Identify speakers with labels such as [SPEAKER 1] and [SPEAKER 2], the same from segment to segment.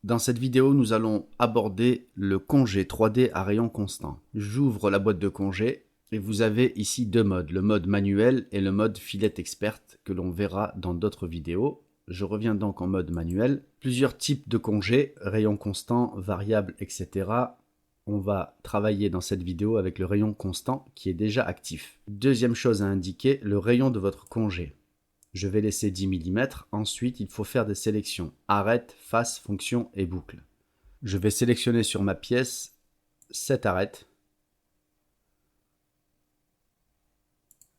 [SPEAKER 1] Dans cette vidéo, nous allons aborder le congé 3D à rayon constant. J'ouvre la boîte de congé et vous avez ici deux modes, le mode manuel et le mode filette experte que l'on verra dans d'autres vidéos. Je reviens donc en mode manuel. Plusieurs types de congés, rayon constant, variable, etc. On va travailler dans cette vidéo avec le rayon constant qui est déjà actif. Deuxième chose à indiquer, le rayon de votre congé. Je vais laisser 10 mm. Ensuite, il faut faire des sélections. Arrête, face, fonction et boucle. Je vais sélectionner sur ma pièce cette arête,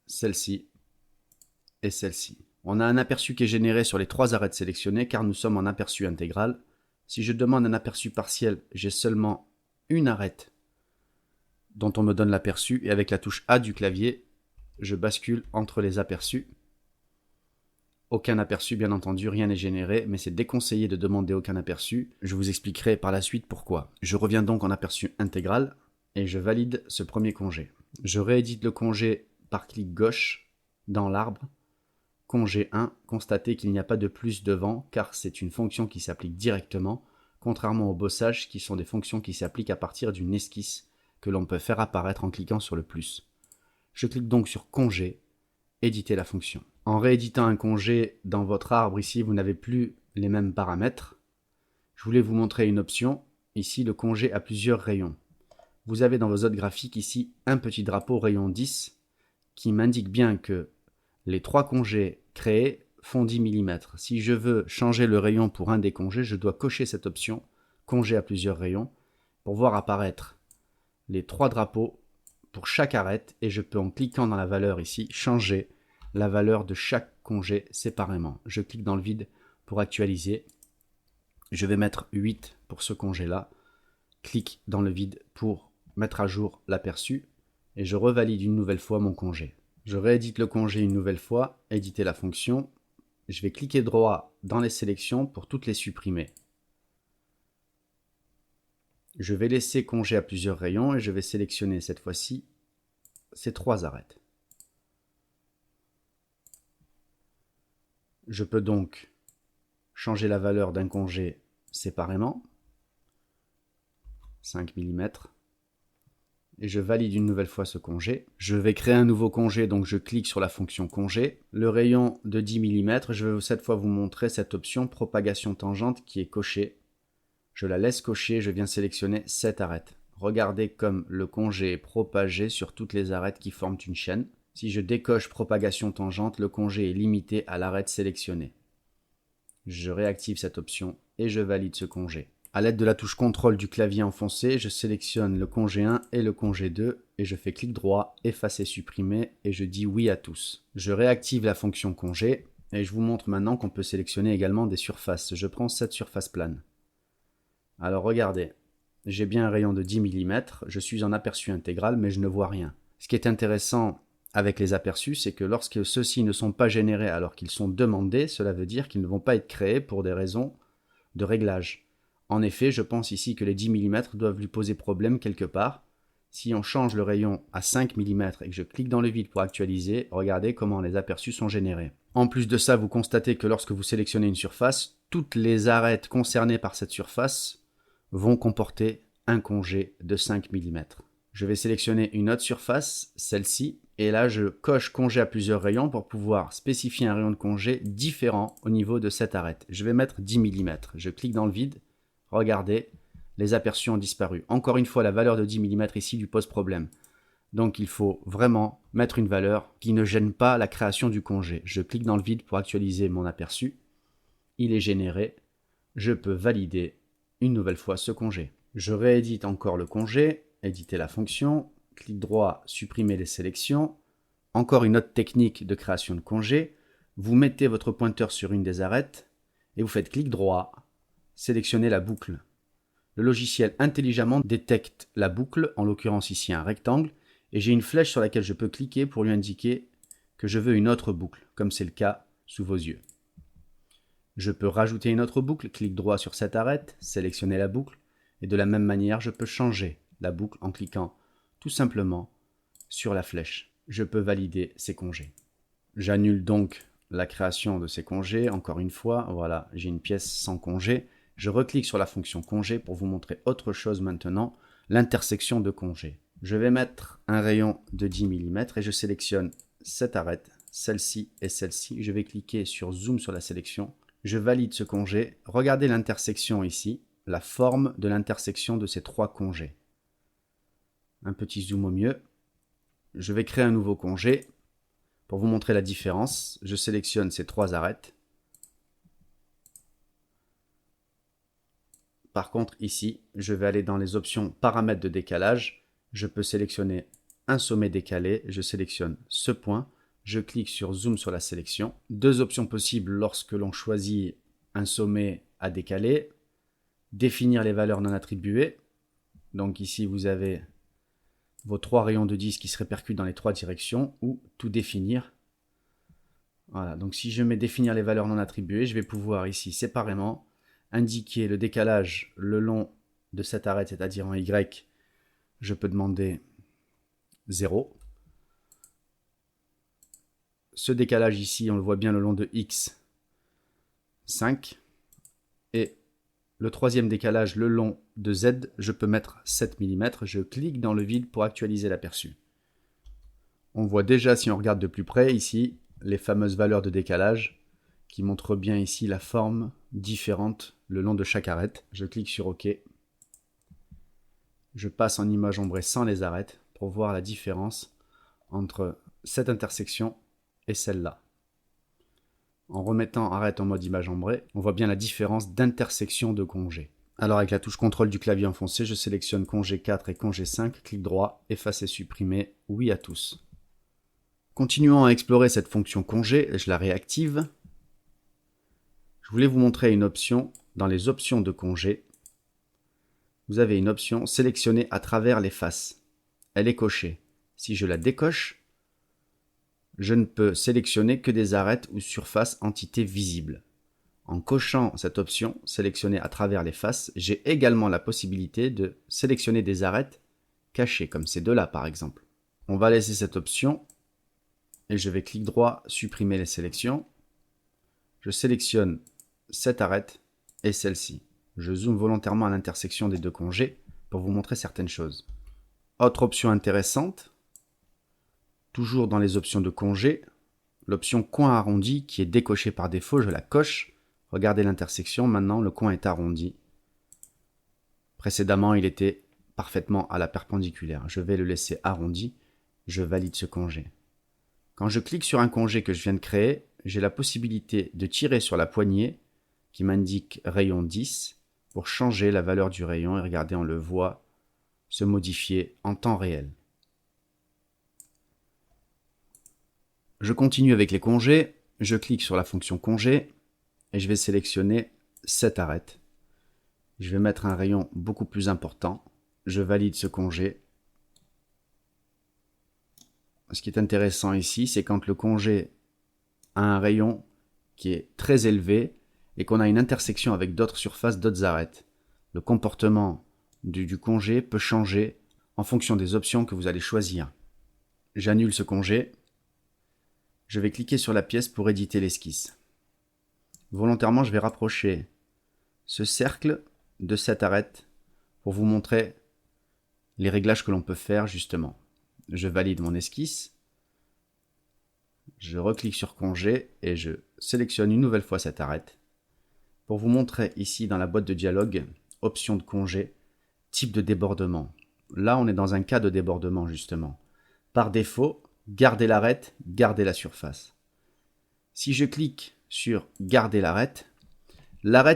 [SPEAKER 1] celle-ci et celle-ci. On a un aperçu qui est généré sur les trois arêtes sélectionnées car nous sommes en aperçu intégral. Si je demande un aperçu partiel, j'ai seulement une arête dont on me donne l'aperçu et avec la touche A du clavier, je bascule entre les aperçus. Aucun aperçu, bien entendu, rien n'est généré, mais c'est déconseillé de demander aucun aperçu. Je vous expliquerai par la suite pourquoi. Je reviens donc en aperçu intégral et je valide ce premier congé. Je réédite le congé par clic gauche dans l'arbre. Congé 1, constatez qu'il n'y a pas de plus devant car c'est une fonction qui s'applique directement, contrairement aux bossages qui sont des fonctions qui s'appliquent à partir d'une esquisse que l'on peut faire apparaître en cliquant sur le plus. Je clique donc sur congé, éditer la fonction. En rééditant un congé dans votre arbre ici, vous n'avez plus les mêmes paramètres. Je voulais vous montrer une option. Ici, le congé a plusieurs rayons. Vous avez dans vos autres graphiques ici un petit drapeau rayon 10 qui m'indique bien que les trois congés créés font 10 mm. Si je veux changer le rayon pour un des congés, je dois cocher cette option congé à plusieurs rayons pour voir apparaître les trois drapeaux pour chaque arête et je peux en cliquant dans la valeur ici changer la valeur de chaque congé séparément. Je clique dans le vide pour actualiser. Je vais mettre 8 pour ce congé-là. Clique dans le vide pour mettre à jour l'aperçu et je revalide une nouvelle fois mon congé. Je réédite le congé une nouvelle fois, éditer la fonction. Je vais cliquer droit dans les sélections pour toutes les supprimer. Je vais laisser congé à plusieurs rayons et je vais sélectionner cette fois-ci ces trois arêtes. Je peux donc changer la valeur d'un congé séparément, 5 mm, et je valide une nouvelle fois ce congé. Je vais créer un nouveau congé, donc je clique sur la fonction congé. Le rayon de 10 mm, je vais cette fois vous montrer cette option propagation tangente qui est cochée. Je la laisse cocher, je viens sélectionner cette arête. Regardez comme le congé est propagé sur toutes les arêtes qui forment une chaîne. Si je décoche propagation tangente, le congé est limité à l'arête sélectionnée. Je réactive cette option et je valide ce congé. A l'aide de la touche CTRL du clavier enfoncé, je sélectionne le congé 1 et le congé 2 et je fais clic droit, effacer, supprimer et je dis oui à tous. Je réactive la fonction congé et je vous montre maintenant qu'on peut sélectionner également des surfaces. Je prends cette surface plane. Alors regardez, j'ai bien un rayon de 10 mm, je suis en aperçu intégral mais je ne vois rien. Ce qui est intéressant avec les aperçus, c'est que lorsque ceux-ci ne sont pas générés alors qu'ils sont demandés, cela veut dire qu'ils ne vont pas être créés pour des raisons de réglage. En effet, je pense ici que les 10 mm doivent lui poser problème quelque part. Si on change le rayon à 5 mm et que je clique dans le vide pour actualiser, regardez comment les aperçus sont générés. En plus de ça, vous constatez que lorsque vous sélectionnez une surface, toutes les arêtes concernées par cette surface vont comporter un congé de 5 mm. Je vais sélectionner une autre surface, celle-ci, et là je coche congé à plusieurs rayons pour pouvoir spécifier un rayon de congé différent au niveau de cette arête. Je vais mettre 10 mm. Je clique dans le vide, regardez, les aperçus ont disparu. Encore une fois, la valeur de 10 mm ici lui pose problème. Donc il faut vraiment mettre une valeur qui ne gêne pas la création du congé. Je clique dans le vide pour actualiser mon aperçu. Il est généré. Je peux valider une nouvelle fois ce congé. Je réédite encore le congé, éditer la fonction, clic droit, supprimer les sélections. Encore une autre technique de création de congé. Vous mettez votre pointeur sur une des arêtes et vous faites clic droit, sélectionnez la boucle. Le logiciel intelligemment détecte la boucle, en l'occurrence ici un rectangle, et j'ai une flèche sur laquelle je peux cliquer pour lui indiquer que je veux une autre boucle, comme c'est le cas sous vos yeux. Je peux rajouter une autre boucle, clic droit sur cette arête, sélectionner la boucle, et de la même manière, je peux changer la boucle en cliquant tout simplement sur la flèche. Je peux valider ces congés. J'annule donc la création de ces congés, encore une fois, voilà, j'ai une pièce sans congé, Je reclique sur la fonction congé pour vous montrer autre chose maintenant, l'intersection de congé. Je vais mettre un rayon de 10 mm et je sélectionne cette arête, celle-ci et celle-ci. Je vais cliquer sur Zoom sur la sélection. Je valide ce congé. Regardez l'intersection ici, la forme de l'intersection de ces trois congés. Un petit zoom au mieux. Je vais créer un nouveau congé. Pour vous montrer la différence, je sélectionne ces trois arêtes. Par contre, ici, je vais aller dans les options paramètres de décalage. Je peux sélectionner un sommet décalé. Je sélectionne ce point. Je clique sur Zoom sur la sélection. Deux options possibles lorsque l'on choisit un sommet à décaler. Définir les valeurs non attribuées. Donc ici, vous avez vos trois rayons de 10 qui se répercutent dans les trois directions, ou tout définir. Voilà, donc si je mets définir les valeurs non attribuées, je vais pouvoir ici séparément indiquer le décalage le long de cette arête, c'est-à-dire en Y. Je peux demander 0. Ce décalage ici, on le voit bien le long de X, 5. Et le troisième décalage le long de Z, je peux mettre 7 mm. Je clique dans le vide pour actualiser l'aperçu. On voit déjà, si on regarde de plus près ici, les fameuses valeurs de décalage qui montrent bien ici la forme différente le long de chaque arête. Je clique sur OK. Je passe en image ombrée sans les arêtes pour voir la différence entre cette intersection et celle-là. En remettant arête en mode image ombrée, on voit bien la différence d'intersection de congé. Alors avec la touche contrôle du clavier enfoncé, je sélectionne congé 4 et congé 5, clic droit, effacer, supprimer, oui à tous. Continuons à explorer cette fonction congé, je la réactive. Je voulais vous montrer une option dans les options de congé. Vous avez une option sélectionner à travers les faces. Elle est cochée. Si je la décoche, je ne peux sélectionner que des arêtes ou surfaces entités visibles. En cochant cette option sélectionner à travers les faces, j'ai également la possibilité de sélectionner des arêtes cachées, comme ces deux-là par exemple. On va laisser cette option. Et je vais clic droit, supprimer les sélections. Je sélectionne cette arête et celle-ci. Je zoome volontairement à l'intersection des deux congés pour vous montrer certaines choses. Autre option intéressante, toujours dans les options de congé, l'option coin arrondi qui est décochée par défaut, je la coche. Regardez l'intersection, maintenant le coin est arrondi. Précédemment, il était parfaitement à la perpendiculaire. Je vais le laisser arrondi. Je valide ce congé. Quand je clique sur un congé que je viens de créer, j'ai la possibilité de tirer sur la poignée qui m'indique rayon 10 pour changer la valeur du rayon et regardez, on le voit se modifier en temps réel. Je continue avec les congés, je clique sur la fonction congé et je vais sélectionner cette arête. Je vais mettre un rayon beaucoup plus important, je valide ce congé. Ce qui est intéressant ici, c'est quand le congé a un rayon qui est très élevé et qu'on a une intersection avec d'autres surfaces, d'autres arêtes. Le comportement du congé peut changer en fonction des options que vous allez choisir. J'annule ce congé. Je vais cliquer sur la pièce pour éditer l'esquisse. Volontairement, je vais rapprocher ce cercle de cette arête pour vous montrer les réglages que l'on peut faire justement. Je valide mon esquisse, je reclique sur congé et je sélectionne une nouvelle fois cette arête pour vous montrer ici dans la boîte de dialogue, option de congé, type de débordement. Là, on est dans un cas de débordement justement. Par défaut, gardez l'arête, gardez la surface. Si je clique sur garder l'arête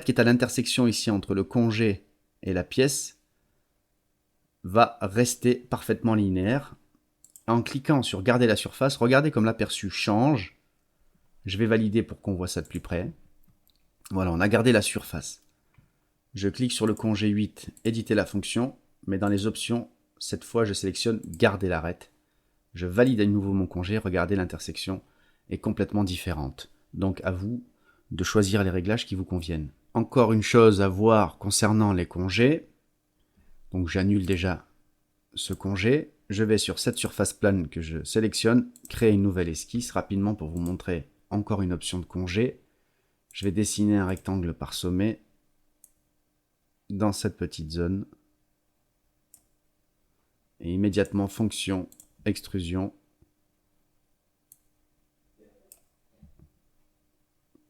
[SPEAKER 1] qui est à l'intersection ici entre le congé et la pièce va rester parfaitement linéaire. En cliquant sur garder la surface, regardez comme l'aperçu change. Je vais valider pour qu'on voit ça de plus près. Voilà, on a gardé la surface. Je clique sur le congé 8, éditer la fonction, mais dans les options, cette fois je sélectionne garder l'arête. Je valide à nouveau mon congé, regardez l'intersection est complètement différente. Donc à vous de choisir les réglages qui vous conviennent. Encore une chose à voir concernant les congés. Donc j'annule déjà ce congé. Je vais sur cette surface plane que je sélectionne, créer une nouvelle esquisse rapidement pour vous montrer encore une option de congé. Je vais dessiner un rectangle par sommet. dans cette petite zone. Et immédiatement, fonction, extrusion.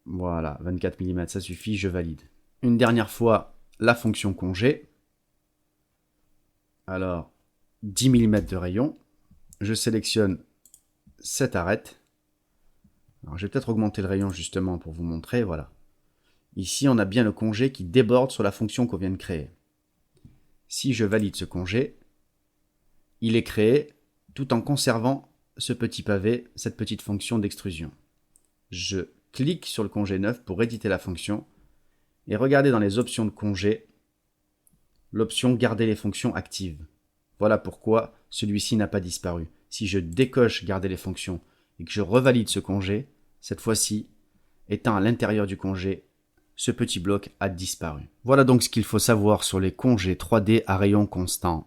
[SPEAKER 1] Voilà, 24 mm, ça suffit, je valide. Une dernière fois, la fonction congé. Alors, 10 mm de rayon. Je sélectionne cette arête. Alors, je vais peut-être augmenter le rayon justement pour vous montrer, voilà. Ici, on a bien le congé qui déborde sur la fonction qu'on vient de créer. Si je valide ce congé, il est créé tout en conservant ce petit pavé, cette petite fonction d'extrusion. Je clique sur le congé neuf pour éditer la fonction et regardez dans les options de congé l'option garder les fonctions actives. Voilà pourquoi celui-ci n'a pas disparu. Si je décoche garder les fonctions et que je revalide ce congé, cette fois-ci, étant à l'intérieur du congé, ce petit bloc a disparu. Voilà donc ce qu'il faut savoir sur les congés 3D à rayon constant.